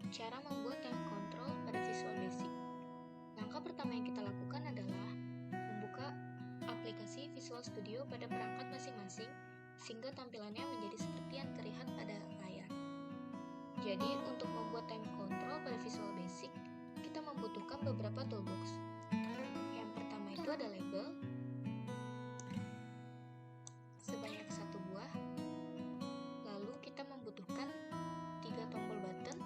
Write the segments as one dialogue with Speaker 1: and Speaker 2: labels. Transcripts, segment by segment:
Speaker 1: Cara membuat time control pada Visual Basic. Langkah pertama yang kita lakukan adalah membuka aplikasi Visual Studio pada perangkat masing-masing sehingga tampilannya menjadi seperti yang terlihat pada layar. Jadi, untuk membuat time control pada Visual Basic, kita membutuhkan beberapa toolbox. Yang pertama itu ada label sebanyak 1 buah. Lalu kita membutuhkan 3 tombol button,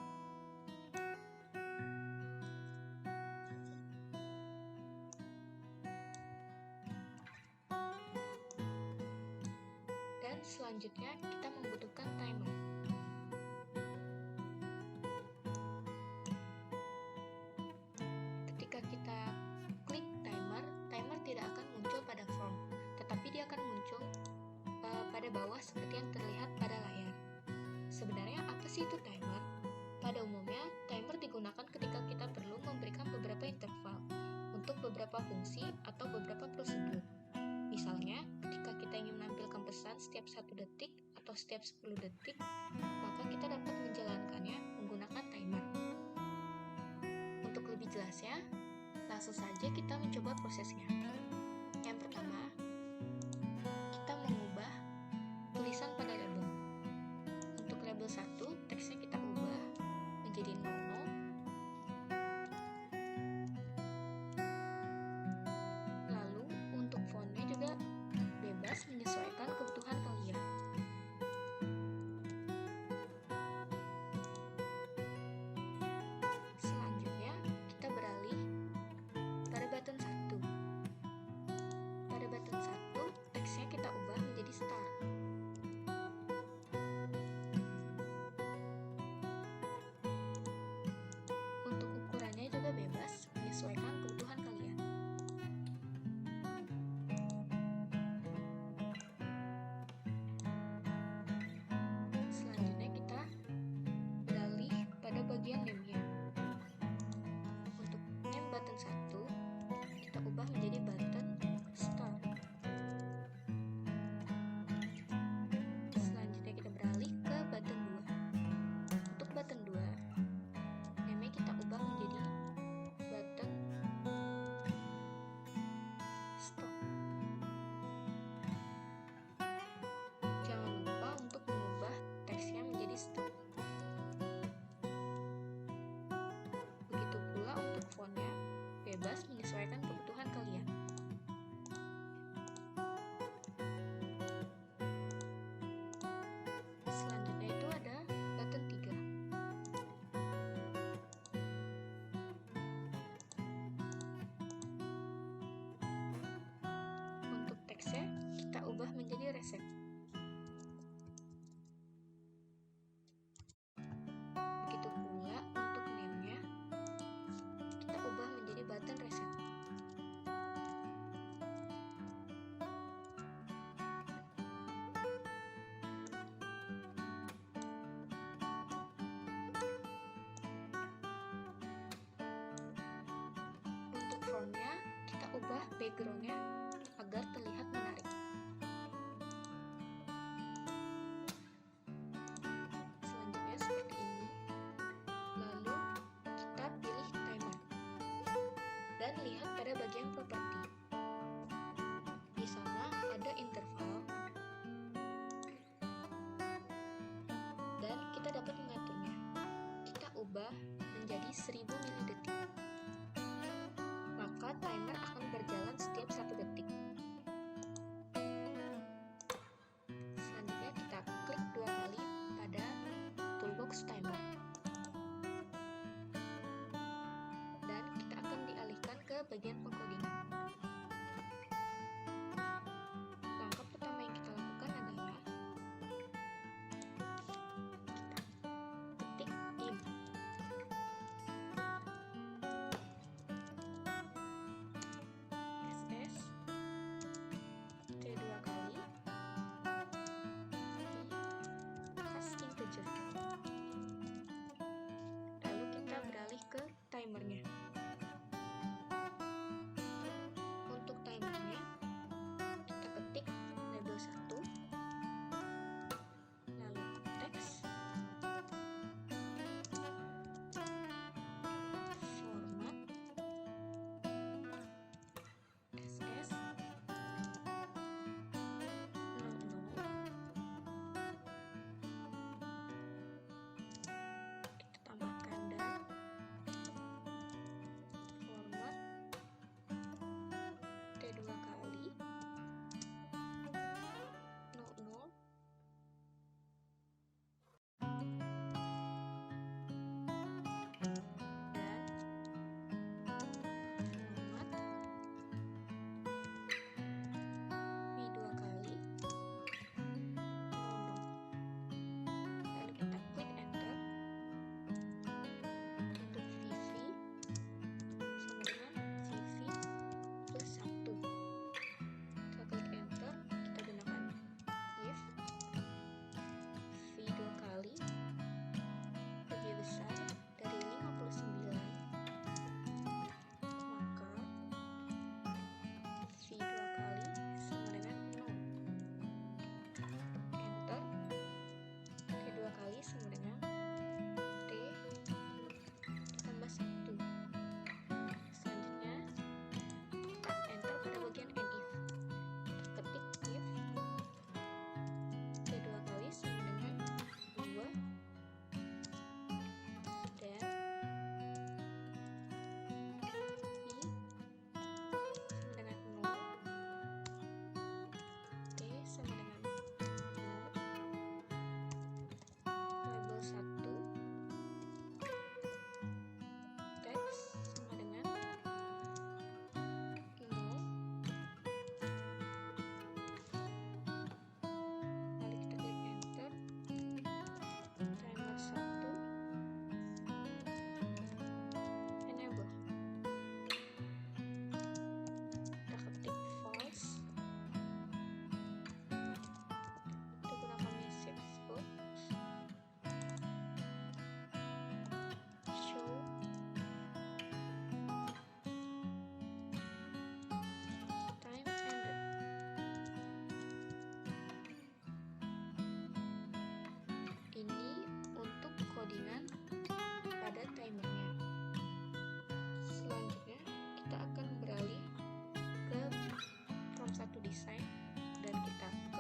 Speaker 1: dan selanjutnya kita membutuhkan timer. Ketika kita klik timer, timer tidak akan muncul pada form, tetapi dia akan muncul pada bawah seperti yang terlihat pada layar. Sebenarnya apa sih itu timer? Pada umumnya, timer digunakan ketika kita perlu memberikan beberapa interval untuk beberapa fungsi atau beberapa prosedur. Misalnya, ketika kita ingin menampilkan pesan setiap 1 detik atau setiap 10 detik, maka kita dapat menjalankannya menggunakan timer. Untuk lebih jelasnya, langsung saja kita mencoba prosesnya. Yang pertama, kita mengubah tulisan pada label. Untuk label 1, teksnya kita ubah menjadi 00. Lalu, untuk fontnya juga bebas menyesuaikan kebutuhan kalian. Selanjutnya, kita beralih pada button 1. Pada button 1, teksnya kita ubah menjadi star. Untuk ukurannya juga bebas, menyesuaikan kebutuhan kalian. Selanjutnya kita beralih pada bagian name-nya. Untuk name button 1, kita ubah menjadi button star. Selanjutnya kita beralih ke button 2. Untuk button 2, name-nya kita ubah menjadi button stop. Jangan lupa untuk mengubah teksnya menjadi stop. Begitu pula untuk fontnya, bebas menyesuaikan kebutuhan kalian. Selanjutnya itu ada button 3. Untuk teksnya, kita ubah menjadi reset. Begitu pula untuk name-nya, kita ubah menjadi button reset. Untuk fontnya, kita ubah background-nya agar terlihat menarik. Selanjutnya seperti ini. Lalu kita pilih timer dan lihat pada bagian properti. Di sana ada interval dan kita dapat mengaturnya. Kita ubah menjadi 1000 milidetik. Maka timer akan berjalan setiap 1 detik. Selanjutnya kita klik 2 kali pada toolbox timer. Dan kita akan dialihkan ke bagian pengkodingan. Langkah pertama yang kita lakukan adalah kita ketik in. SS T 2 kali as integer. Lalu kita beralih ke timernya.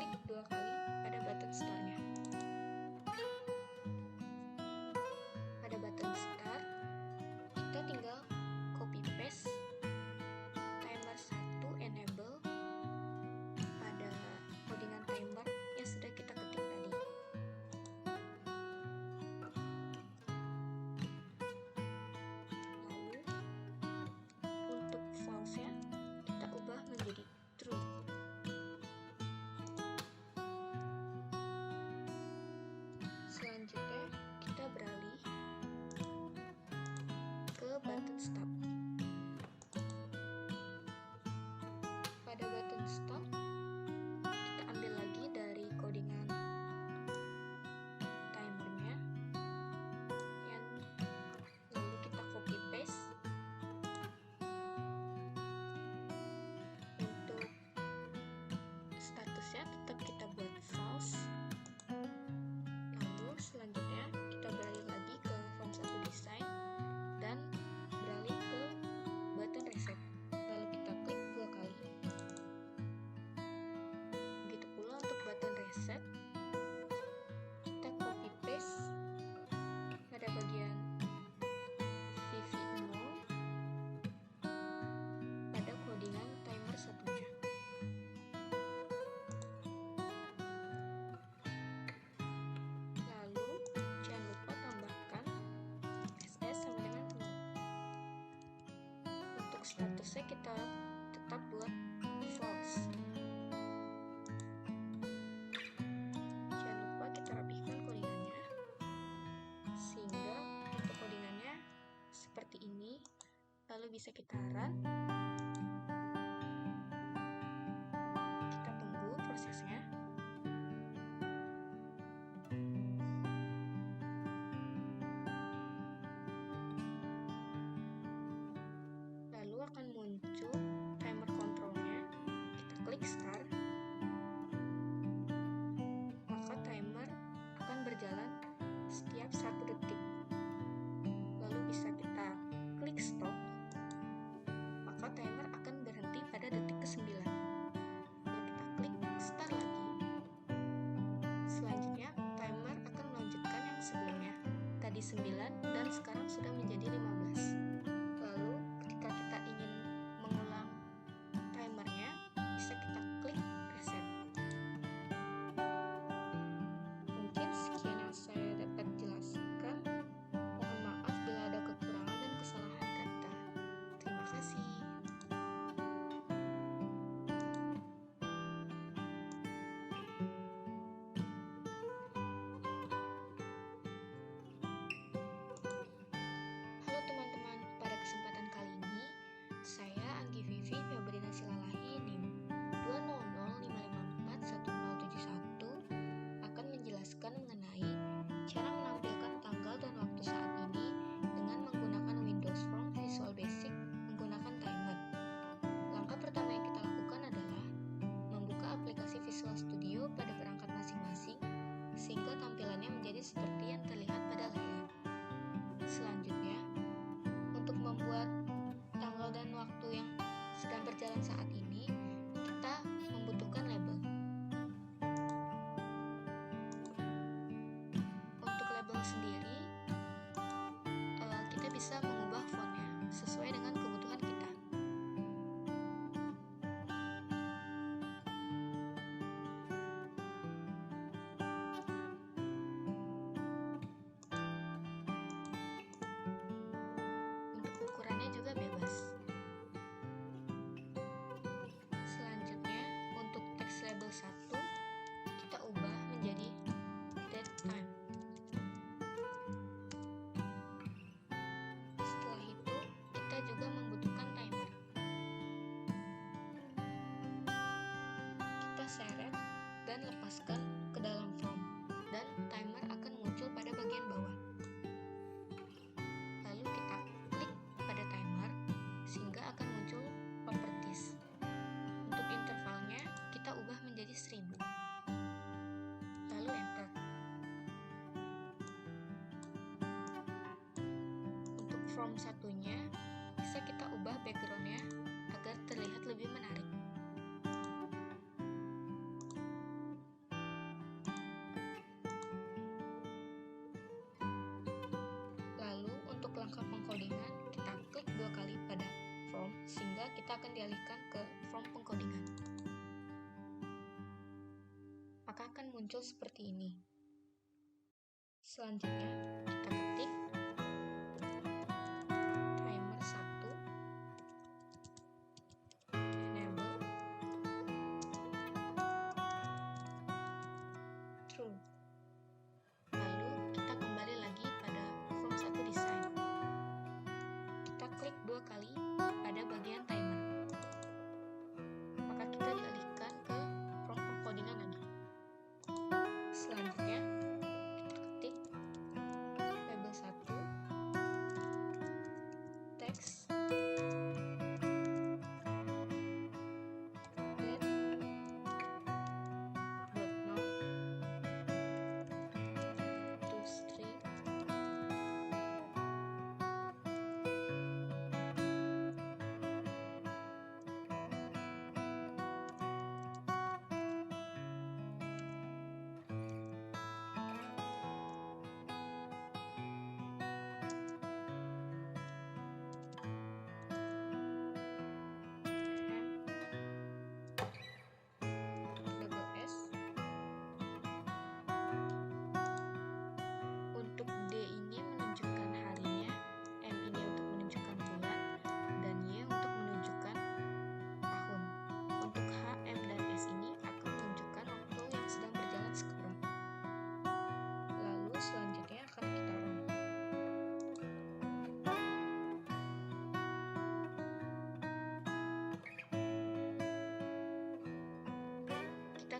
Speaker 1: klik 2 kali pada button start-nya. Pada button start, kita tinggal copy paste timer 1 enable pada codingan timer yang sudah kita ketik tadi. Lalu untuk false-nya kita ubah menjadi true. Selanjutnya kita beralih ke button stop. Pada button stop, kita ambil lagi dari codingan timernya, lalu kita copy paste. Untuk statusnya tetap kita buat false. Lalu selanjutnya kita beralih lagi ke form 1 design dan beralih ke button reset. Lalu kita klik 2 kali. Begitu pula untuk button reset, kita copy paste pada bagian VV0 pada codingan timer satunya. Lalu jangan lupa tambahkan SS sama dengan 0. Untuk statusnya kita tetap buat false. Jangan lupa kita rapihkan codingannya sehingga untuk codingannya seperti ini. Lalu bisa kita run. Kita tunggu prosesnya. Lalu akan muncul timer controlnya. Kita klik start. Maka timer akan berjalan setiap 1 detik. Lalu bisa kita klik stop. Maka timer akan berhenti pada detik ke-9. Lalu kita klik start lagi. Selanjutnya timer akan melanjutkan yang sebelumnya. Tadi 9 dan sekarang sudah menjadi 15. Lalu ketika kita ingin mengulang timernya, bisa kita klik reset. Mungkin sekian yang saya dapat jelaskan. Mohon maaf bila ada kekurangan dan kesalahan kata. Terima kasih. Halo teman-teman, pada kesempatan kali ini saya Anggi Vivi Febrina Silalahi NIM 200554171 akan menjelaskan mengenai cara menampilkan tanggal dan waktu saat ini dengan menggunakan Windows Form Visual Basic menggunakan timer. Langkah pertama yang kita lakukan adalah membuka aplikasi Visual Studio pada perangkat masing-masing sehingga tampilannya menjadi seperti yang terlihat pada layar. Selanjutnya, untuk membuat tanggal dan waktu yang sedang berjalan saat ini, kita membutuhkan label. Untuk label sendiri, kita bisa mengubah fontnya sesuai dengan kebutuhan kita. Untuk ukurannya juga bebas. Selanjutnya, untuk teks label 1, kita ubah menjadi date time. Setelah itu, kita juga membutuhkan timer. Kita seret dan lepaskan ke dalam form, dan timer akan muncul pada bagian bawah. Lalu kita klik pada timer sehingga akan muncul properties. Untuk intervalnya kita ubah menjadi 1000. Lalu enter. Untuk form satunya bisa kita ubah backgroundnya agar terlihat lebih menarik. kita akan dialihkan ke form pengkodingan. Maka akan muncul seperti ini. Selanjutnya, kita ketik timer 1 enable true. Lalu kita kembali lagi pada form 1 design. Kita klik 2 kali pada bagian timer. Maka kita dialihkan ke form pengkodingan lagi. Selanjutnya, kita ketik label 1 text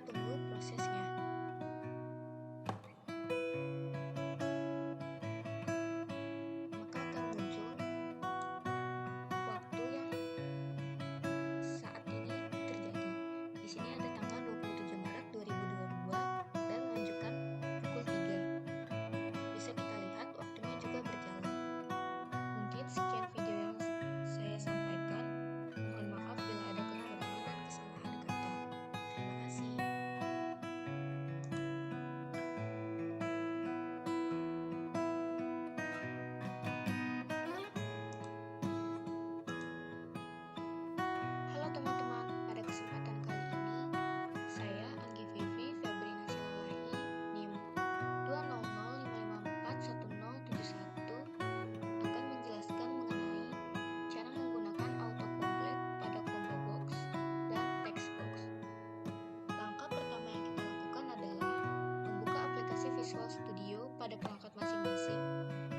Speaker 1: tunggu prosesnya. Maka akan muncul waktu yang saat ini terjadi. Di sini ada tanggal 27 Maret 2022 dan menunjukkan pukul 3. Bisa kita lihat waktunya juga berjalan. Mungkin sekian video yang saya sampaikan. Mohon maaf bila ada kekurangan dan kesalahan kata. Terima kasih. Halo teman-teman, pada kesempatan kali ini saya Anggi Vivi Febrina Silalahi NIM 20055411071 akan menjelaskan mengenai cara menggunakan autocomplete pada combo box dan text box. Langkah pertama yang kita lakukan adalah membuka aplikasi Visual Studio pada perangkat masing-masing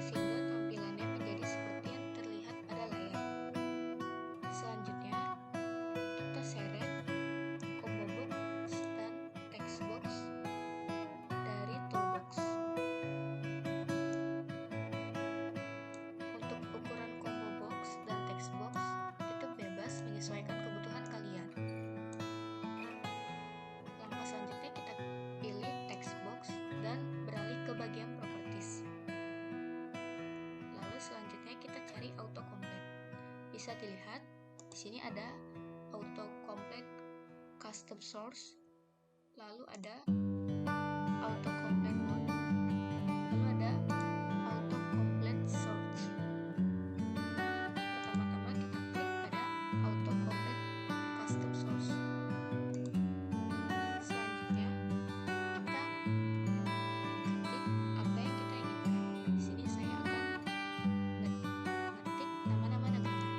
Speaker 1: sehingga tampilannya menjadi seperti yang terlihat pada layar. Selanjutnya, kita seret combo box dan text box dari toolbox. Untuk ukuran combo box dan text box itu bebas menyesuaikan kebutuhan kalian. Langkah selanjutnya kita pilih text box dan beralih ke bagian properties. Lalu selanjutnya kita cari autocomplete. Bisa dilihat di sini ada autocomplete custom source, lalu ada autocomplete mode, lalu ada autocomplete search. Pertama-tama kita klik pada autocomplete custom source. Selanjutnya kita ketik apa yang kita inginkan. Di sini saya akan mengetik nama-nama negara.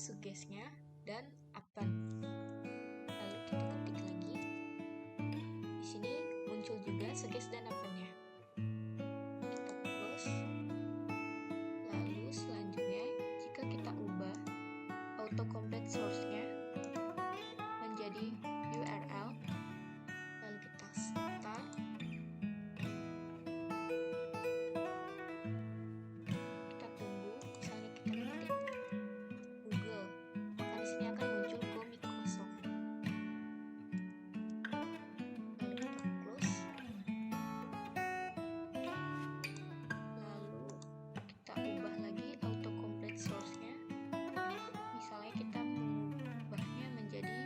Speaker 1: suggest-nya, dan append. Lalu kita ketik lagi. Di sini muncul juga suggest dan append-nya. Kita close. Lalu selanjutnya, jika kita ubah autocomplete source-nya menjadi URL, lalu kita start. Kita tunggu, misalnya kita ketik Google, maka di sini akan muncul Go Microsoft. Lalu kita close. Lalu kita ubah lagi autocomplete source-nya. Misalnya kita mengubahnya menjadi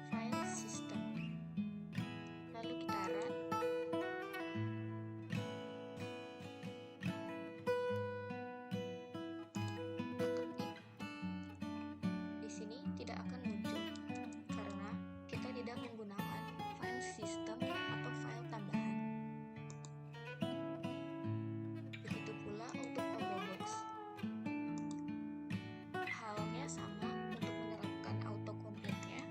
Speaker 1: file system. Lalu kita run. Ketik. Di sini tidak akan muncul karena kita tidak menggunakan file system atau file tambahan. Begitu pula untuk combo box. Halnya sama, untuk menerapkan autocomplete-nya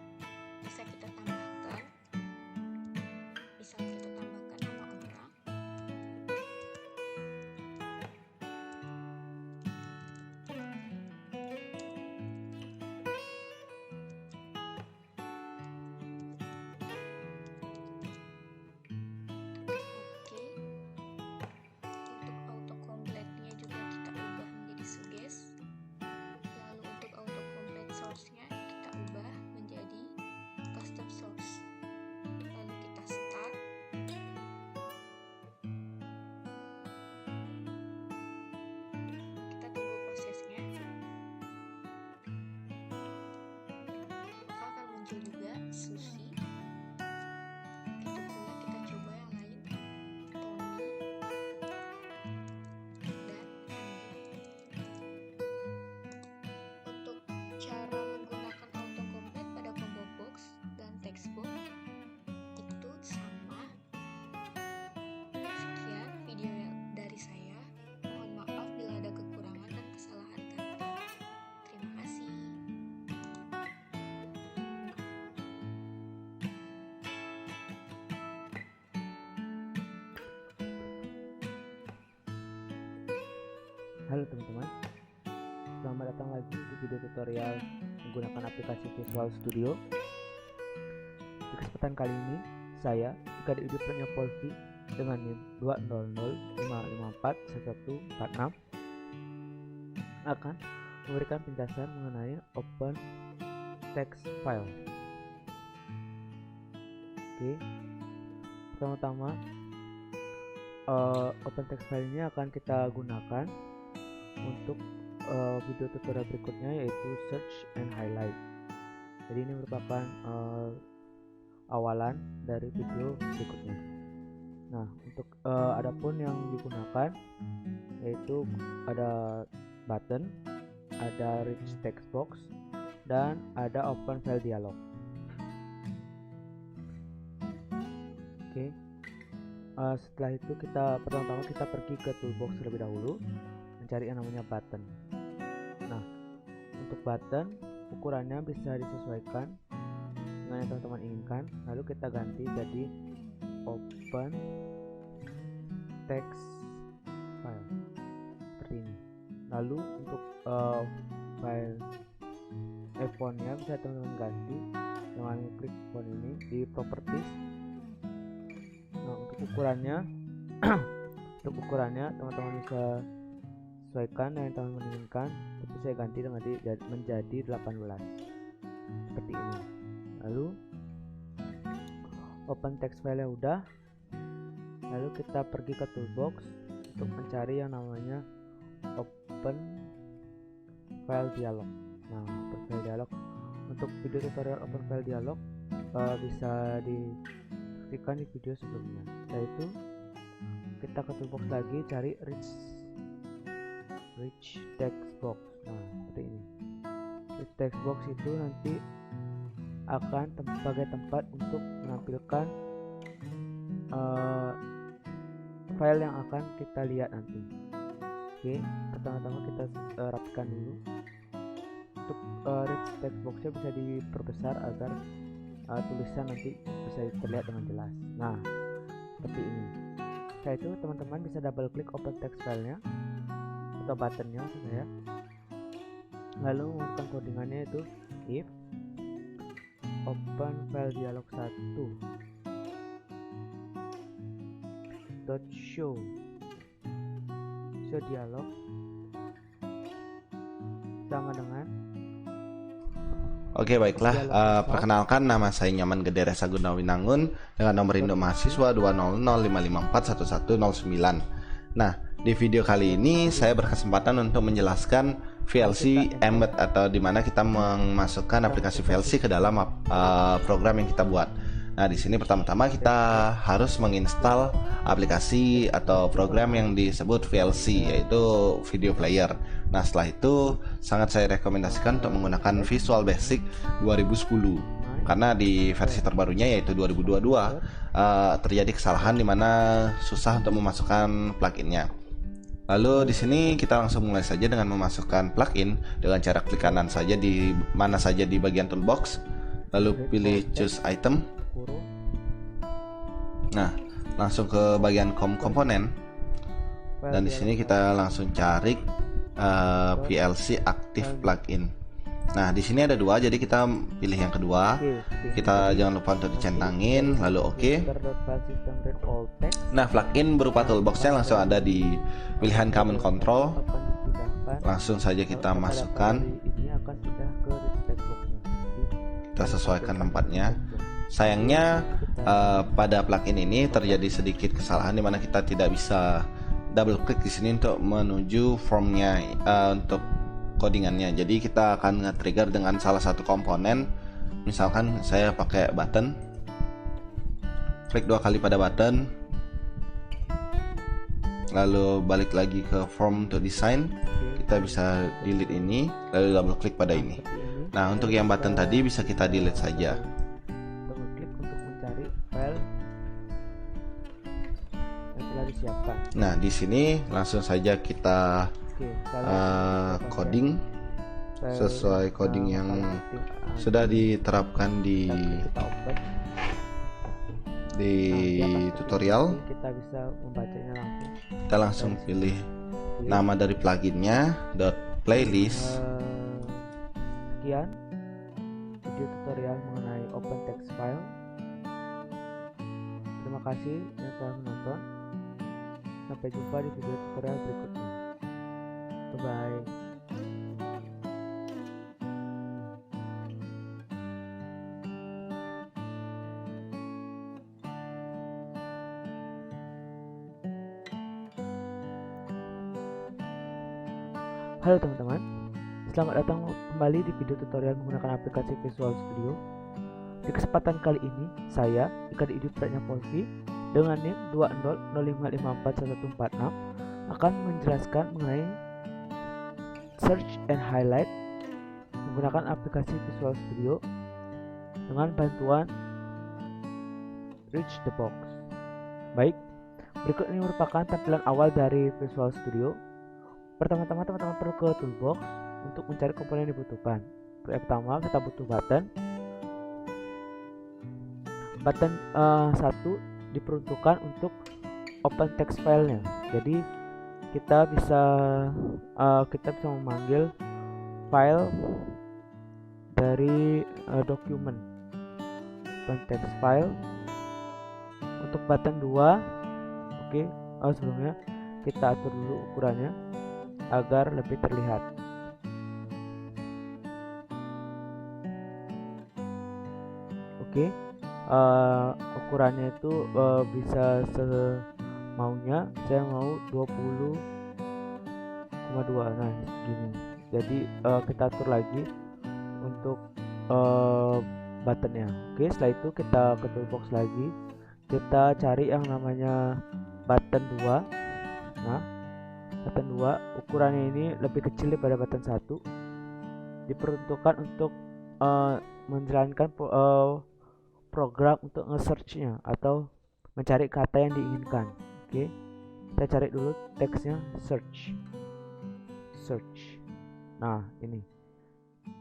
Speaker 1: bisa kita tambahkan. Misal kita tambahkan nama orang. Oke. Untuk autocomplete-nya juga kita ubah menjadi suggest. Lalu untuk autocomplete source-nya kita ubah menjadi custom source. Lalu kita start. Kita tunggu prosesnya. Maka akan muncul juga Susi. Begitu pula kita coba yang lain, Tony dan Andi. Untuk cara menggunakan autocomplete pada combo box dan text box itu sama. Sekian video dari saya. Mohon maaf bila ada kekurangan dan kesalahan kata. Terima kasih.
Speaker 2: Halo teman-teman, selamat datang lagi di video tutorial menggunakan aplikasi Visual Studio. Di kesempatan kali ini, saya, Kadek Yudi Pratnya Polvi dengan NIM 20055541146 akan memberikan penjelasan mengenai Open Text File. Oke, pertama-tama Open Text File ini akan kita gunakan untuk video tutorial berikutnya, yaitu search and highlight. Jadi ini merupakan awalan dari video berikutnya. Nah, untuk adapun yang digunakan yaitu ada button, ada rich text box, dan ada open file dialog. Oke. Setelah itu pertama-tama kita pergi ke toolbox terlebih dahulu, mencari yang namanya button. Nah, untuk button ukurannya bisa disesuaikan dengan yang teman-teman inginkan. Lalu kita ganti jadi open text file seperti ini. Lalu untuk file fontnya bisa teman-teman ganti dengan klik font ini di properties. Nah, untuk ukurannya teman-teman bisa sesuaikan yang teman-teman inginkan, tapi saya ganti dengan menjadi 18 seperti ini. Lalu open text file nya udah, lalu kita pergi ke toolbox untuk mencari yang namanya open file dialog. Nah, open file dialog, untuk video tutorial open file dialog bisa disaksikan di video sebelumnya. Yaitu kita ke toolbox lagi, cari rich text box. Nah, seperti ini. Rich text box itu nanti akan sebagai tempat untuk menampilkan file yang akan kita lihat nanti. Oke, pertama-tama kita rapikan dulu. Untuk rich text boxnya bisa diperbesar agar tulisan nanti bisa terlihat dengan jelas. Nah, seperti ini. Setelah itu teman-teman bisa double klik open text filenya atau buttonnya maksud saya, lalu menggunakan codingannya itu if open file dialog 1 dot show dialog sama dengan
Speaker 3: Oke, baiklah. Perkenalkan, nama saya Nyaman Gedere Saguna Winangun dengan nomor induk mahasiswa 20055411109. Nah, di video kali ini saya berkesempatan untuk menjelaskan VLC Embed, atau dimana kita memasukkan aplikasi VLC ke dalam program yang kita buat. Nah, di sini pertama-tama kita harus menginstal aplikasi atau program yang disebut VLC, yaitu video player. Nah, setelah itu sangat saya rekomendasikan untuk menggunakan Visual Basic 2010, karena di versi terbarunya yaitu 2022 terjadi kesalahan di mana susah untuk memasukkan pluginnya. Lalu di sini kita langsung mulai saja dengan memasukkan plugin dengan cara klik kanan saja di mana saja di bagian toolbox, lalu pilih choose item. Nah, langsung ke bagian komponen, dan di sini kita langsung cari VLC Active Plugin. Nah, di sini ada dua, jadi kita pilih yang kedua. Kita jangan lupa untuk dicentangin, lalu oke. Nah, plugin berupa toolboxnya langsung ada di pilihan Command Control. Langsung saja kita masukkan. Kita sesuaikan tempatnya. Sayangnya pada plugin ini terjadi sedikit kesalahan di mana kita tidak bisa double klik di sini untuk menuju formnya untuk codingannya. Jadi kita akan nge-trigger dengan salah satu komponen. Misalkan saya pakai button, klik 2 kali pada button, lalu balik lagi ke form untuk design. Kita bisa delete ini, lalu double klik pada ini. Nah, untuk yang button tadi bisa kita delete saja. Nah, di sini langsung saja kita coding sesuai coding yang sudah diterapkan di tutorial.
Speaker 2: Kita bisa membacanya langsung.
Speaker 3: Kita langsung pilih nama dari pluginnya .playlist.
Speaker 2: Sekian video tutorial mengenai open text file. Terima kasih yang telah menonton. Sampai jumpa di video tutorial berikutnya. Bye-bye. Halo teman-teman, selamat datang kembali di video tutorial menggunakan aplikasi Visual Studio. Di kesempatan kali ini, saya, Ika Didi Pratnya Polvi, dengan NIM 20005541146 akan menjelaskan mengenai search and highlight menggunakan aplikasi Visual Studio dengan bantuan Reach the Box. Baik, berikut ini merupakan tampilan awal dari Visual Studio. Pertama-tama teman-teman perlu ke toolbox untuk mencari komponen yang dibutuhkan. Yang pertama kita butuh button 1 diperuntukkan untuk open text filenya. Jadi kita bisa memanggil file dari dokumen open text file. Untuk button 2, sebelumnya kita atur dulu ukurannya agar lebih terlihat. Ukurannya itu bisa semaunya. Saya mau 20,2. Nah, segini. Jadi kita atur lagi untuk buttonnya. Setelah itu kita ke toolbox lagi, kita cari yang namanya button 2. Nah, button 2 ukurannya ini lebih kecil daripada button 1, diperuntukkan untuk menjalankan program untuk nge-search-nya atau mencari kata yang diinginkan. Kita cari dulu teksnya search. Nah, ini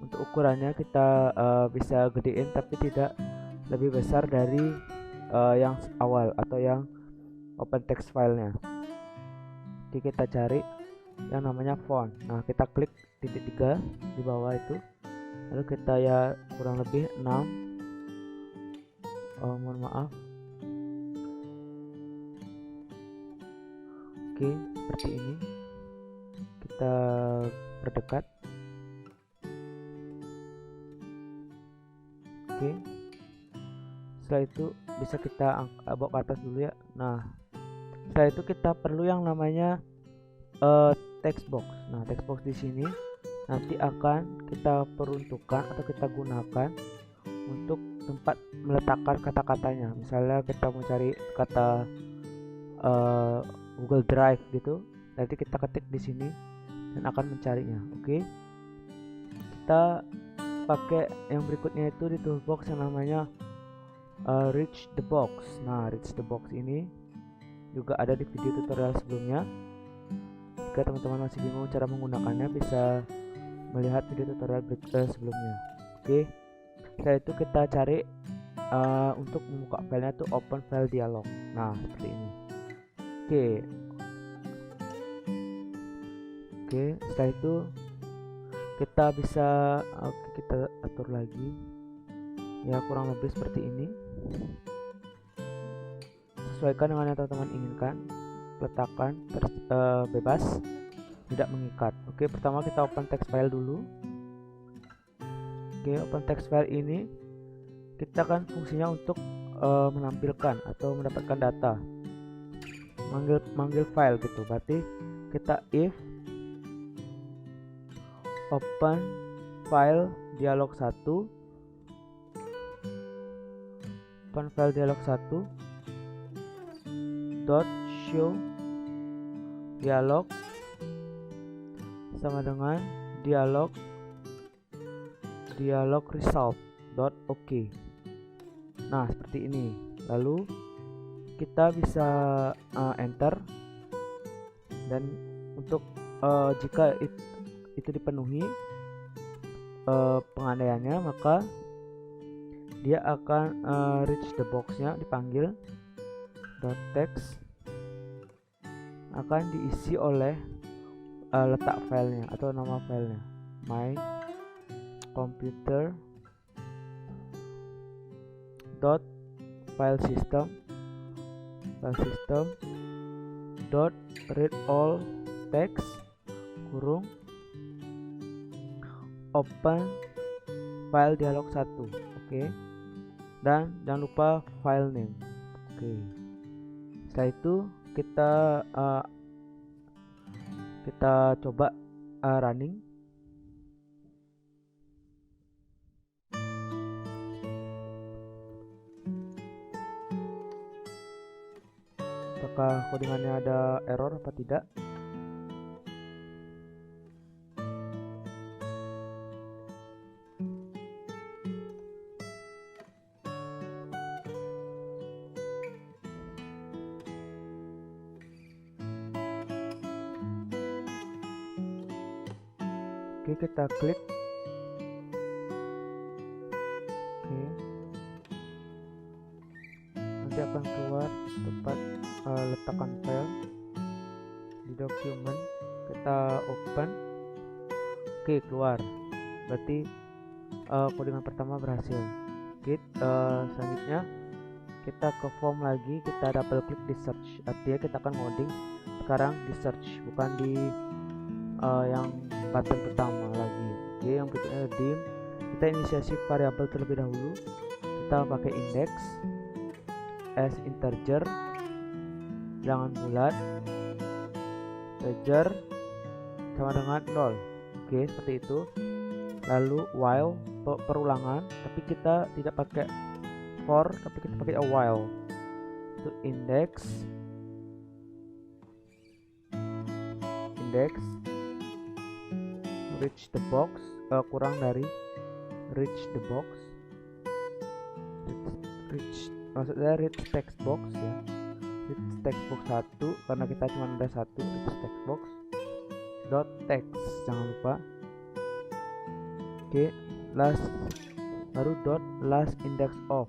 Speaker 2: untuk ukurannya kita bisa gedein tapi tidak lebih besar dari yang awal atau yang open text filenya. Jadi kita cari yang namanya font. Nah, kita klik titik 3 di bawah itu, lalu kita ya kurang lebih 6, mohon maaf. Oke, seperti ini. Kita perdekat. Oke. Setelah itu bisa kita bawa ke atas dulu ya. Nah, setelah itu kita perlu yang namanya text box. Nah, text box di sini nanti akan kita peruntukkan atau kita gunakan untuk tempat meletakkan kata-katanya. Misalnya kita mau cari kata Google Drive gitu, nanti kita ketik di sini dan akan mencarinya. Oke. Kita pakai yang berikutnya itu di toolbox yang namanya reach the box. Nah, reach the box ini juga ada di video tutorial sebelumnya. Jika teman-teman masih bingung cara menggunakannya, bisa melihat video tutorial sebelumnya. Oke. Setelah itu kita cari untuk membuka filenya itu open file dialog. Nah, seperti ini. Oke, setelah itu kita bisa kita atur lagi ya, kurang lebih seperti ini. Sesuaikan dengan yang teman-teman inginkan, letakkan bebas, tidak mengikat. Oke, pertama kita open text file dulu. Oke, open text file ini kita kan fungsinya untuk menampilkan atau mendapatkan data, manggil file gitu. Berarti kita if open file dialog 1, open file dialog 1 dot show dialog sama dengan dialog result dot oke. Nah, seperti ini. Lalu kita bisa enter, dan untuk jika itu dipenuhi pengandaiannya, maka dia akan reach the box-nya dipanggil, dot text akan diisi oleh letak filenya atau nama filenya, my computer dot file system dot read all text kurung open file dialog 1. Oke. Dan jangan lupa file name. Oke. Setelah itu kita coba running. Apakah codingannya ada error apa tidak? Oke, kita klik. Oke. Nanti akan keluar tempat letakkan file di dokumen. Kita open. Oke, keluar. Berarti codingan pertama berhasil. Oke, selanjutnya kita ke form lagi, kita double klik di search. Artinya kita akan ngoding sekarang di search, bukan di yang button pertama lagi. Oke, yang berikutnya dim. Kita inisiasi variabel terlebih dahulu. Kita pakai index as integer, bilangan bulat, integer sama dengan 0. Oke, seperti itu. Lalu while perulangan, tapi kita tidak pakai for, tapi kita pakai a while. Itu index reach the box, kurang dari reach the box, maksudnya reach text box ya, reach text box 1 karena kita cuma ada satu, reach text box dot text, jangan lupa. Oke, last, baru dot last index of,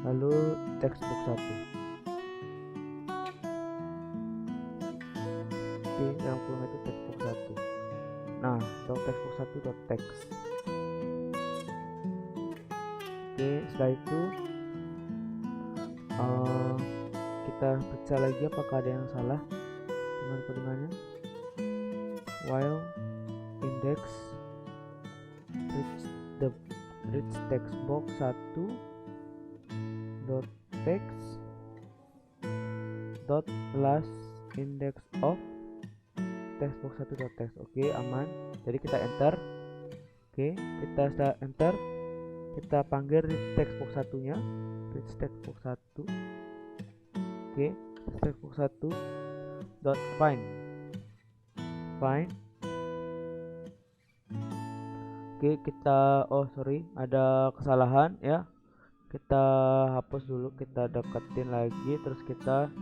Speaker 2: lalu textbook 1. Oke, dalam kurung itu textbook 1. Nah, atau textbook 1 dot text. Oke, setelah itu kita periksa lagi apakah ada yang salah dengan codingannya. While index reach textbox 1 dot text dot last index of textbox 1 dot text. Oke, aman. Jadi kita enter. Oke, kita setelah enter kita panggil reach textbox 1-nya, reach textbox 1. Oke, reach textbox 1 dot find. Oke, kita ada kesalahan ya. Kita hapus dulu, kita deketin lagi, terus kita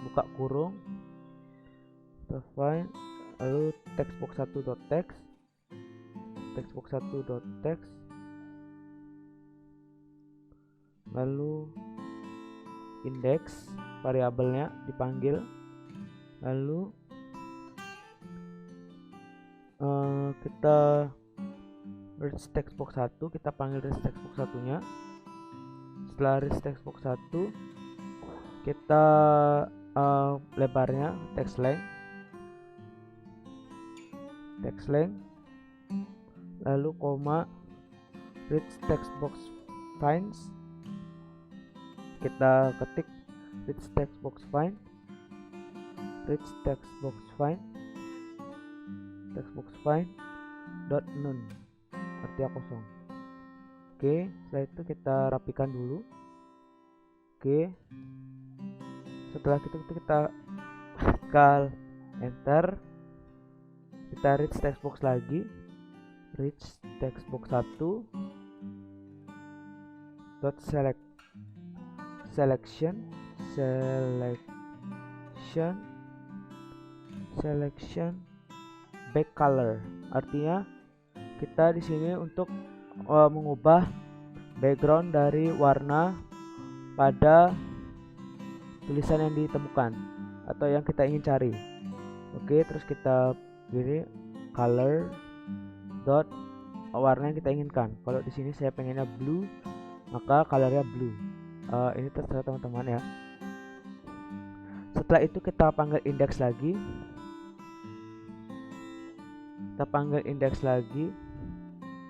Speaker 2: buka kurung, kita find, lalu textbox 1 dot text, textbox 1 dot text, lalu index variabelnya dipanggil, lalu kita reach textbox 1, kita panggil reach textbox 1-nya. Setelah reach textbox 1 kita lebarnya text length, lalu koma reach textbox finds, kita ketik reach textbox find dot none, artinya kosong. Oke, setelah itu kita rapikan dulu. Oke, setelah itu kita tekan enter, kita reach textbox lagi, reach textbox 1 dot selection back color, artinya kita di sini untuk mengubah background dari warna pada tulisan yang ditemukan atau yang kita ingin cari. Oke, terus kita pilih color dot warna yang kita inginkan. Kalau di sini saya pengennya blue, maka colornya blue. Ini terserah teman-teman ya. Setelah itu kita panggil index lagi.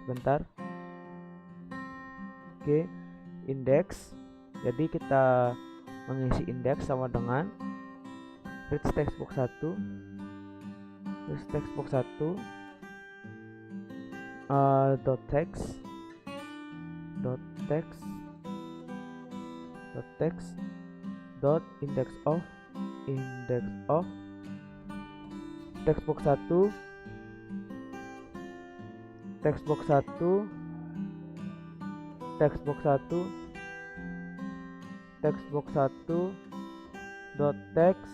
Speaker 2: Sebentar. Oke, index. Jadi kita mengisi index sama dengan reach textbox 1 dot text dot index of textbox 1 dot text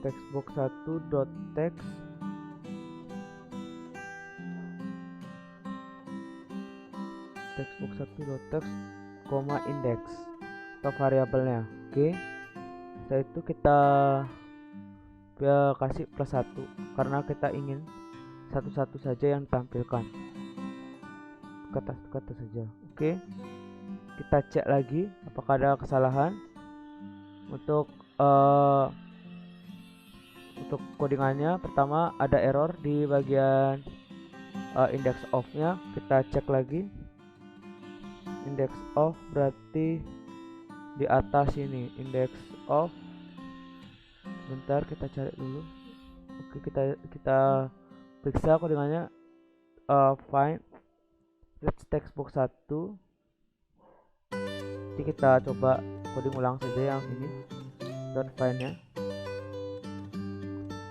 Speaker 2: textbox 1 dot text koma index atau variabelnya. Oke, setelah itu kita kasih plus 1 karena kita ingin satu-satu saja yang ditampilkan, kata saja. Oke, kita cek lagi apakah ada kesalahan. Untuk codingannya, pertama ada error di bagian index of nya. Kita cek lagi, index of berarti di atas ini, index of. Sebentar, kita cari dulu. Oke, kita periksa codingannya. Find reach textbox 1. Jadi kita coba coding ulang saja yang ini, dot find nya,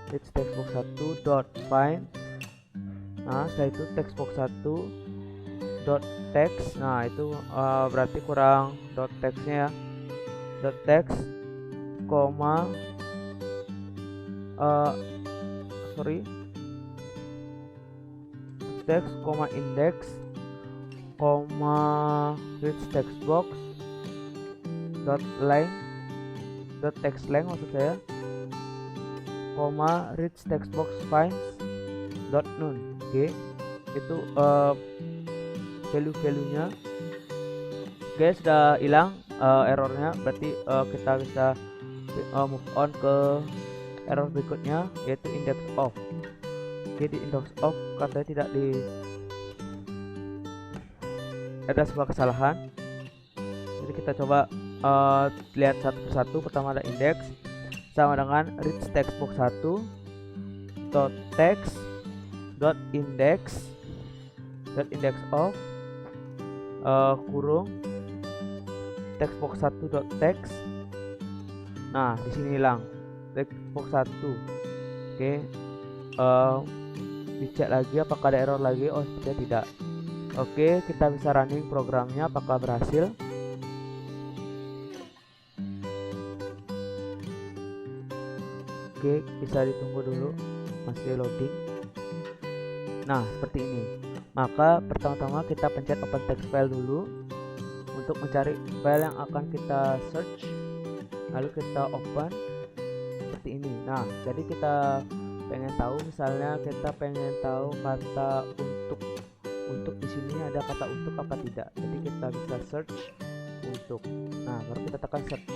Speaker 2: reach textbox 1 dot find. Nah, setelah itu textbox 1 dot text. Nah, itu berarti kurang dot textnya ya, dot text koma text koma index koma rich text box dot length dot text length maksud saya koma rich text box finds dot none. Oke, itu value-nya. Oke, sudah hilang errornya, berarti kita bisa move on ke error berikutnya, yaitu index of. Oke, di index of katanya tidak ada sebuah kesalahan. Jadi kita coba lihat satu persatu. Pertama ada index sama dengan rich text box 1 dot text dot index of kurung text box 1 dot text. Nah, di sini hilang text box 1. Oke, dicek lagi apakah ada error lagi. Oh, sepertinya tidak. Oke, kita bisa running programnya apakah berhasil. Oke, bisa ditunggu dulu, masih loading. Nah, seperti ini. Maka pertama-tama kita pencet open text file dulu untuk mencari file yang akan kita search. Lalu kita open seperti ini. Nah, jadi kita pengen tahu, misalnya kita pengen tahu kata untuk di sini ada kata untuk apa tidak. Jadi kita bisa search untuk. Nah, baru kita tekan search.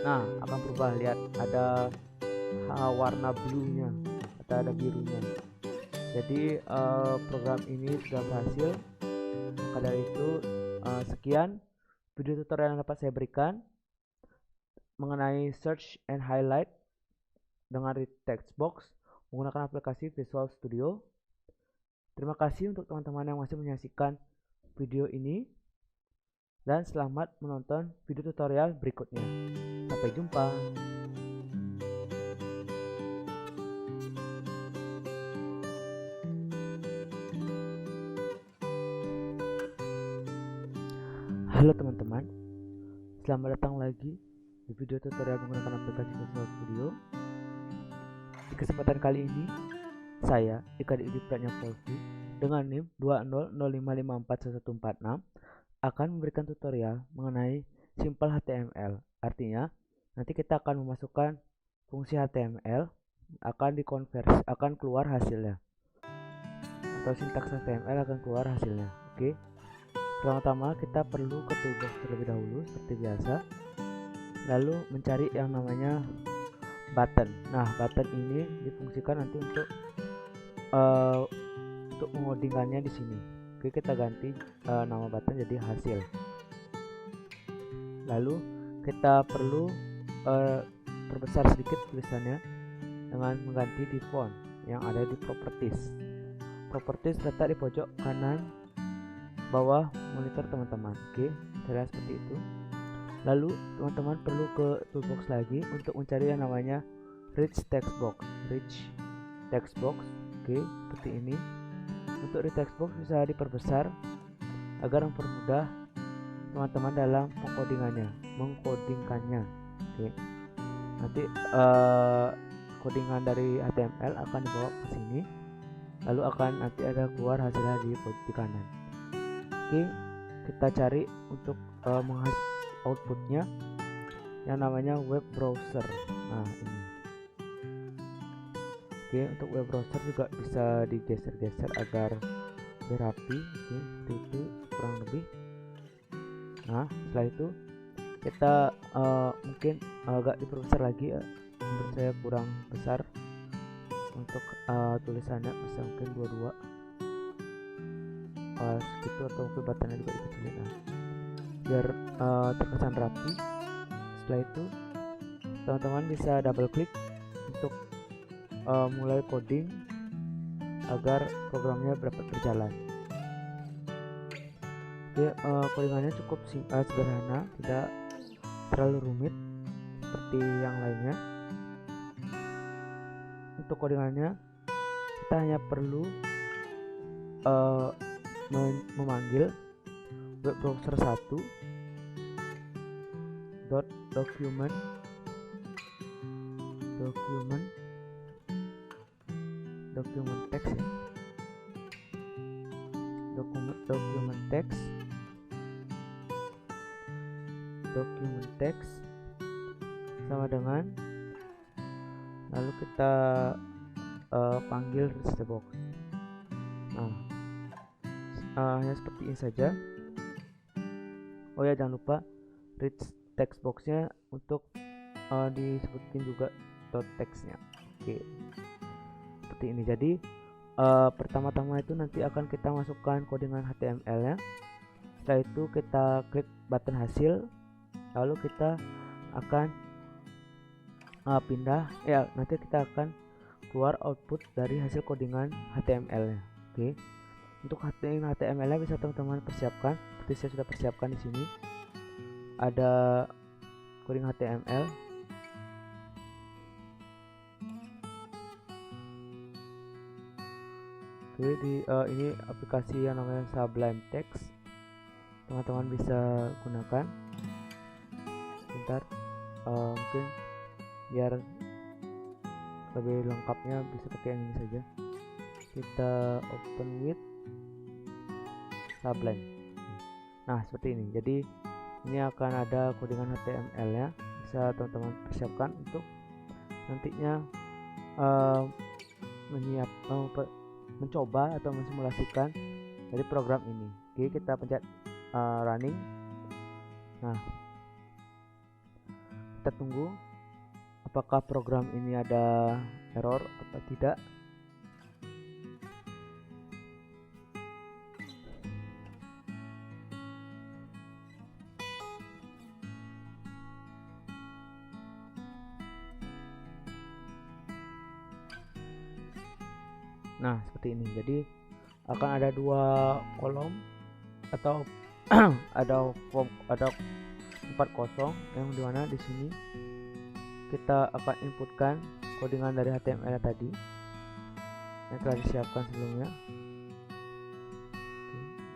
Speaker 2: Nah, akan berubah, lihat ada warna blue-nya atau ada birunya. Jadi program ini sudah berhasil. Maka dari itu sekian video tutorial yang dapat saya berikan mengenai search and highlight dengan rich text box menggunakan aplikasi Visual Studio. Terima kasih untuk teman-teman yang masih menyaksikan video ini, dan selamat menonton video tutorial berikutnya. Sampai jumpa. Halo teman-teman, selamat datang lagi di video tutorial menggunakan aplikasi Visual Studio. Di kesempatan kali ini, saya Ika Didi Pratnyapolvi dengan NIM 20055541146 akan memberikan tutorial mengenai simple HTML. Artinya, nanti kita akan memasukkan fungsi HTML, akan keluar hasilnya, atau sintaks HTML akan keluar hasilnya. Oke. Pertama-tama kita perlu ke toolbox terlebih dahulu seperti biasa, lalu mencari yang namanya button. Nah, button ini difungsikan nanti untuk mengodingannya di sini. Oke, kita ganti nama button jadi hasil. Lalu kita perlu perbesar sedikit tulisannya dengan mengganti di font yang ada di properties. Properties terletak di pojok kanan bawah monitor teman-teman. Oke, saya seperti itu. Lalu teman-teman perlu ke toolbox lagi untuk mencari yang namanya rich text box. Oke, seperti ini. Untuk rich text box bisa diperbesar agar mempermudah teman-teman dalam mengkodingkannya. Oke, nanti kodingan dari HTML akan dibawa ke sini, lalu akan nanti ada keluar hasilnya di kanan. Oke, kita cari untuk outputnya yang namanya web browser. Nah, ini. Oke, untuk web browser juga bisa digeser-geser agar lebih rapi. Oke, seperti itu kurang lebih. Nah, setelah itu kita mungkin agak diperbesar lagi ya. Menurut saya kurang besar untuk tulisannya, bisa mungkin 22 segitu, atau mungkin buttonnya juga dikecilin biar terkesan rapi. Setelah itu teman-teman bisa double klik untuk mulai coding agar programnya dapat berjalan. Oke, codingannya cukup sederhana, tidak terlalu rumit seperti yang lainnya. Untuk codingannya kita hanya perlu memanggil web browser 1 .document document text ya. Document text sama dengan, lalu kita panggil reach the box. Nah, hanya seperti ini saja. Oh ya, jangan lupa reach text boxnya untuk disebutin juga dot textnya. Oke, seperti ini. Jadi pertama-tama itu nanti akan kita masukkan codingan HTML nya. Setelah itu kita klik button hasil, lalu kita akan pindah ya, nanti kita akan keluar output dari hasil codingan HTML nya. Oke, untuk HTML nya bisa teman-teman persiapkan seperti saya sudah persiapkan di sini. Ada coding HTML, oke, ini aplikasi yang namanya Sublime Text, teman-teman bisa gunakan. Bentar, mungkin biar lebih lengkapnya bisa pakai yang ini saja. Kita open with Sublime. Nah, seperti ini. Jadi ini akan ada codingan HTML nya, bisa teman-teman persiapkan untuk nantinya mencoba atau mensimulasikan dari program ini. Oke, kita pencet running. Nah, kita tunggu apakah program ini ada error atau tidak. Nah, seperti ini. Jadi akan ada dua kolom atau ada 4 kosong, yang dimana di sini kita akan inputkan codingan dari HTML tadi yang telah disiapkan sebelumnya.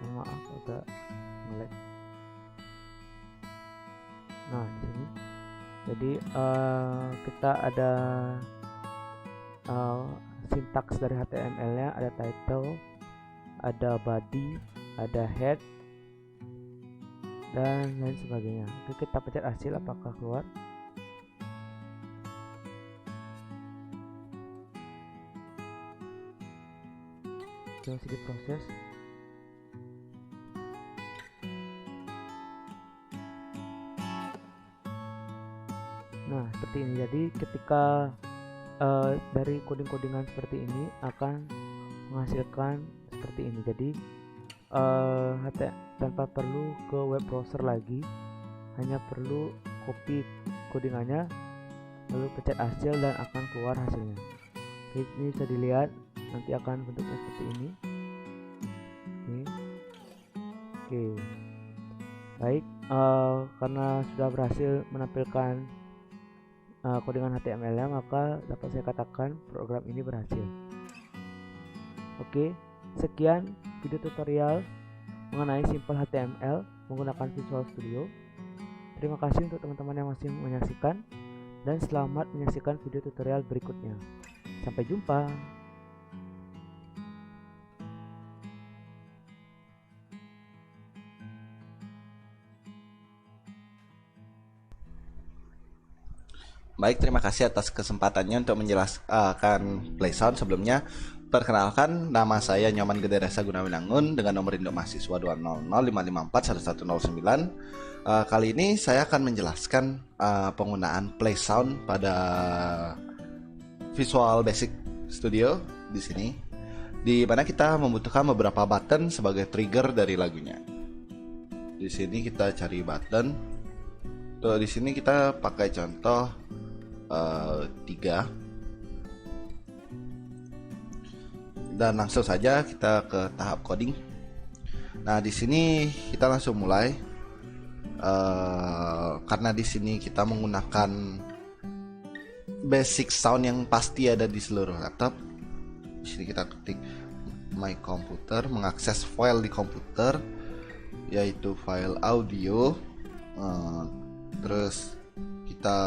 Speaker 2: Oke, maaf agak nge-lag. Nah, di sini jadi kita ada sintaks dari HTML nya, ada title, ada body, ada head, dan lain sebagainya. Oke, kita pencet hasil apakah keluar. Oke, masih diproses. Nah, seperti ini. Jadi ketika dari coding-codingan seperti ini akan menghasilkan seperti ini. Jadi tanpa perlu ke web browser lagi, hanya perlu copy codingannya lalu pencet hasil dan akan keluar hasilnya. Oke, ini bisa dilihat nanti akan bentuknya seperti ini. Oke. Baik, karena sudah berhasil menampilkan codingan HTML nya, maka dapat saya katakan program ini berhasil. Oke, sekian video tutorial mengenai Simple HTML menggunakan Visual Studio. Terima kasih untuk teman-teman yang masih menyaksikan, dan selamat menyaksikan video tutorial berikutnya. Sampai jumpa.
Speaker 3: Baik, terima kasih atas kesempatannya untuk menjelaskan Playsound. Sebelumnya, perkenalkan, nama saya Nyoman Gede Resa Gunawanangun dengan nomor induk mahasiswa 20055411009. Kali ini saya akan menjelaskan penggunaan Playsound pada Visual Basic Studio di sini, di mana kita membutuhkan beberapa button sebagai trigger dari lagunya. Di sini kita cari button. Tuh, di sini kita pakai contoh 3, dan langsung saja kita ke tahap coding. Nah, di sini kita langsung mulai. Karena di sini kita menggunakan basic sound yang pasti ada di seluruh laptop. Di sini kita ketik my computer, mengakses file di komputer, yaitu file audio. Terus kita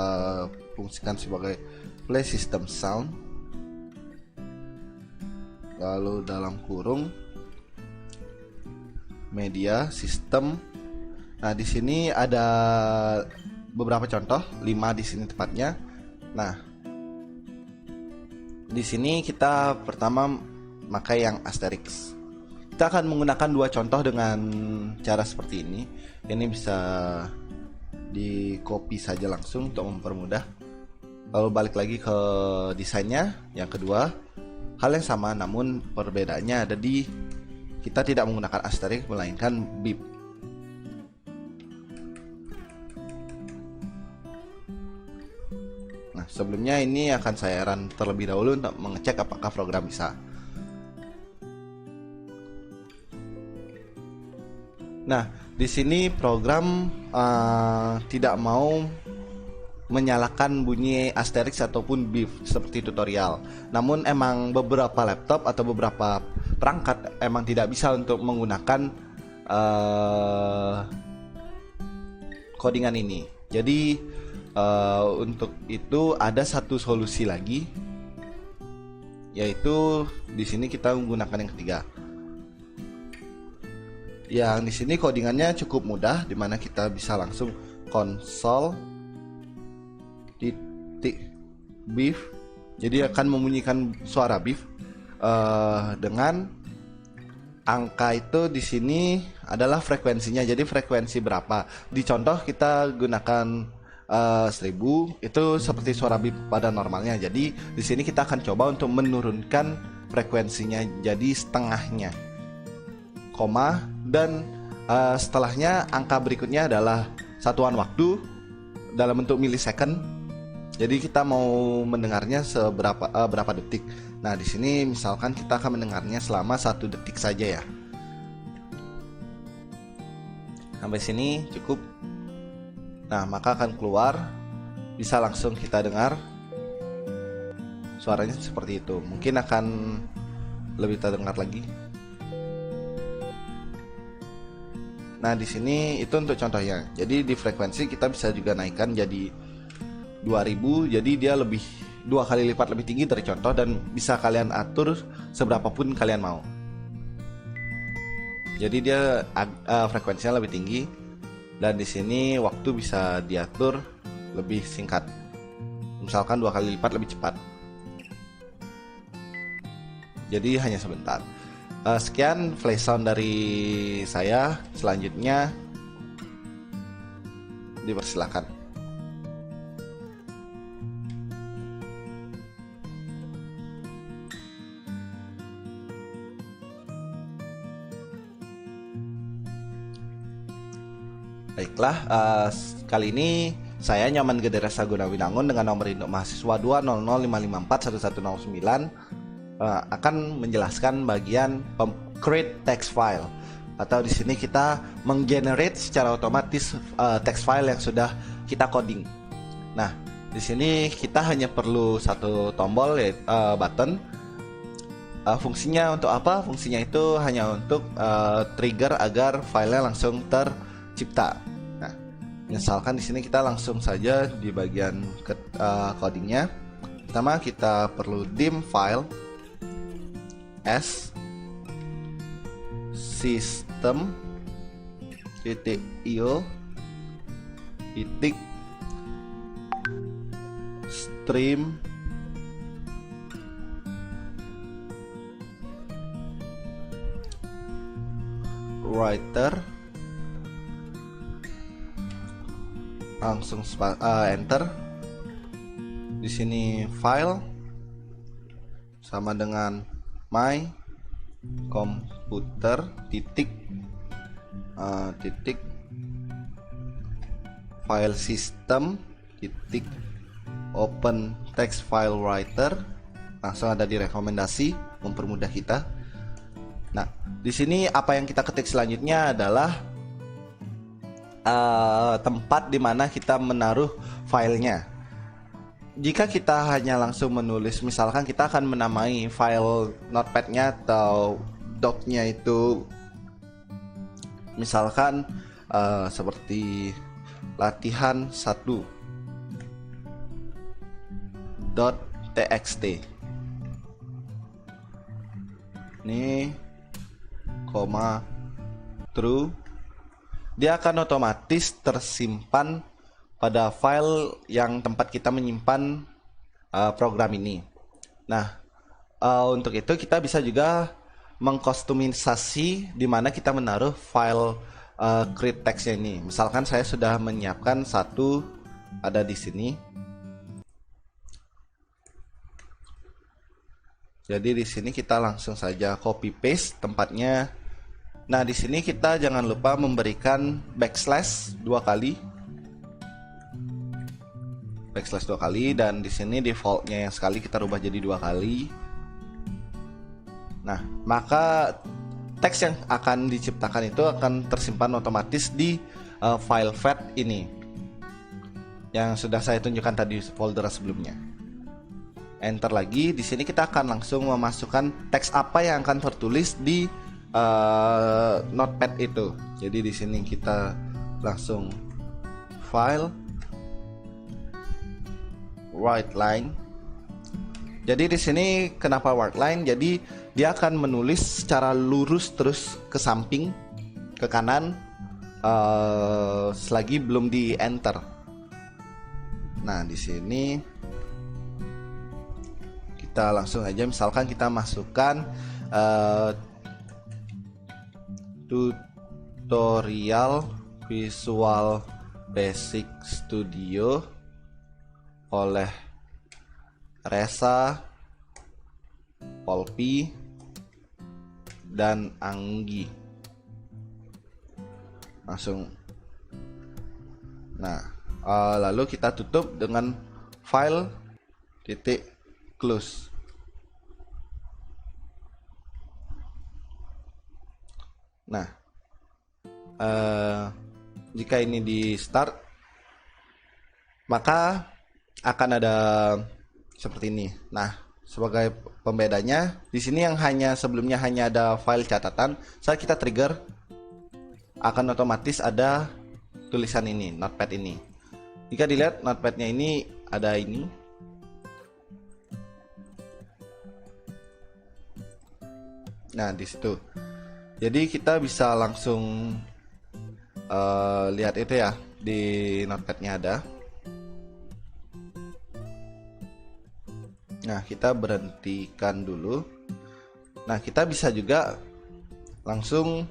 Speaker 3: fungsikan sebagai play system sound, lalu dalam kurung media system. Nah, di sini ada beberapa contoh, 5 di sini tepatnya. Nah, di sini kita pertama pakai yang asterisk. Kita akan menggunakan 2 contoh dengan cara seperti ini. Ini bisa di copy saja langsung untuk mempermudah. Lalu balik lagi ke desainnya. Yang kedua, hal yang sama namun perbedaannya ada di kita tidak menggunakan asterisk melainkan bib. Nah, sebelumnya ini akan saya run terlebih dahulu untuk mengecek apakah program bisa. Nah, di sini program tidak mau menyalakan bunyi asterisk ataupun bif seperti tutorial. Namun emang beberapa laptop atau beberapa perangkat emang tidak bisa untuk menggunakan codingan ini. Jadi untuk itu ada satu solusi lagi, yaitu di sini kita menggunakan yang ketiga. Yang di sini codingannya cukup mudah, dimana kita bisa langsung konsol titik beef, jadi akan membunyikan suara beef dengan angka itu di sini adalah frekuensinya. Jadi frekuensi berapa? Di contoh kita gunakan 1000, itu seperti suara beef pada normalnya. Jadi di sini kita akan coba untuk menurunkan frekuensinya jadi setengahnya, koma, dan setelahnya angka berikutnya adalah satuan waktu dalam bentuk milisecond. Jadi kita mau mendengarnya berapa detik. Nah, di sini misalkan kita akan mendengarnya selama 1 detik saja ya. Sampai sini cukup. Nah, maka akan keluar, bisa langsung kita dengar suaranya seperti itu. Mungkin akan lebih terdengar lagi. Nah, di sini itu untuk contohnya. Jadi di frekuensi kita bisa juga naikkan jadi 2000, jadi dia lebih 2 kali lipat lebih tinggi dari contoh, dan bisa kalian atur seberapapun kalian mau. Jadi dia frekuensinya lebih tinggi, dan di sini waktu bisa diatur lebih singkat. Misalkan 2 kali lipat lebih cepat. Jadi hanya sebentar. Sekian flash sound dari saya. Selanjutnya dipersilakan. Baiklah, kali ini saya Nyoman Gedera Saguna Winangun dengan nomor induk mahasiswa 200541109 akan menjelaskan bagian create text file, atau di sini kita menggenerate secara otomatis text file yang sudah kita coding. Nah, di sini kita hanya perlu satu tombol, yaitu button. Fungsinya untuk apa? Fungsinya itu hanya untuk trigger agar filenya langsung tercipta. Nah, misalkan di sini kita langsung saja di bagian codingnya. Pertama kita perlu dim file s system .io stream writer, langsung enter. Di sini file sama dengan my computer titik file system titik open text file writer. Langsung ada di rekomendasi, mempermudah kita. Nah, di sini apa yang kita ketik selanjutnya adalah tempat di mana kita menaruh filenya. Jika kita hanya langsung menulis, misalkan kita akan menamai file notepad-nya atau doc-nya itu misalkan seperti latihan 1. .txt. Ini koma true, dia akan otomatis tersimpan pada file yang tempat kita menyimpan program ini. Nah, untuk itu kita bisa juga mengkustomisasi di mana kita menaruh file create text-nya ini. Misalkan saya sudah menyiapkan satu ada di sini. Jadi di sini kita langsung saja copy paste tempatnya. Nah, di sini kita jangan lupa memberikan backslash 2 kali. Backslash 2 kali, dan di sini defaultnya yang sekali kita rubah jadi 2 kali. Nah, maka teks yang akan diciptakan itu akan tersimpan otomatis di file fat ini yang sudah saya tunjukkan tadi folder sebelumnya. Enter lagi. Di sini kita akan langsung memasukkan teks apa yang akan tertulis di notepad itu. Jadi di sini kita langsung file write line. Jadi di sini kenapa write line? Jadi dia akan menulis secara lurus terus ke samping, ke kanan, selagi belum di enter. Nah, di sini kita langsung aja, misalkan kita masukkan tutorial Visual Basic Studio oleh Resa, Polpi, dan Anggi. Langsung. Nah, lalu kita tutup dengan file titik close. Nah, jika ini di start, maka akan ada seperti ini. Nah, sebagai pembedanya, di sini yang sebelumnya hanya ada file catatan, saat kita trigger akan otomatis ada tulisan ini, notepad ini. Jika dilihat notepadnya ini ada ini. Nah, di situ. Jadi kita bisa langsung lihat itu ya, di notepadnya ada. Nah, kita berhentikan dulu. Nah, kita bisa juga langsung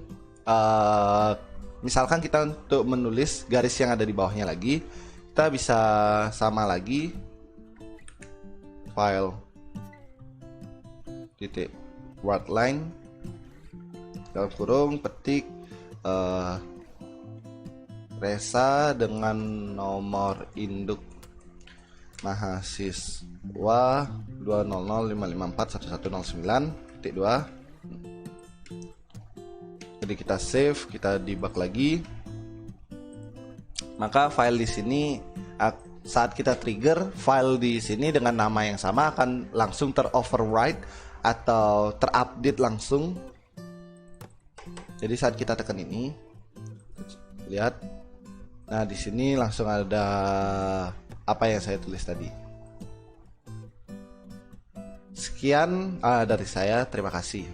Speaker 3: misalkan kita untuk menulis garis yang ada di bawahnya lagi, kita bisa sama lagi file titik write line dalam kurung petik Resa dengan nomor induk mahasiswa 20055411092. Jadi kita save, kita debug lagi. Maka file di sini saat kita trigger file di sini dengan nama yang sama akan langsung teroverwrite atau terupdate langsung. Jadi saat kita tekan ini, lihat. Nah, di sini langsung ada apa yang saya tulis tadi. Sekian dari saya, terima kasih.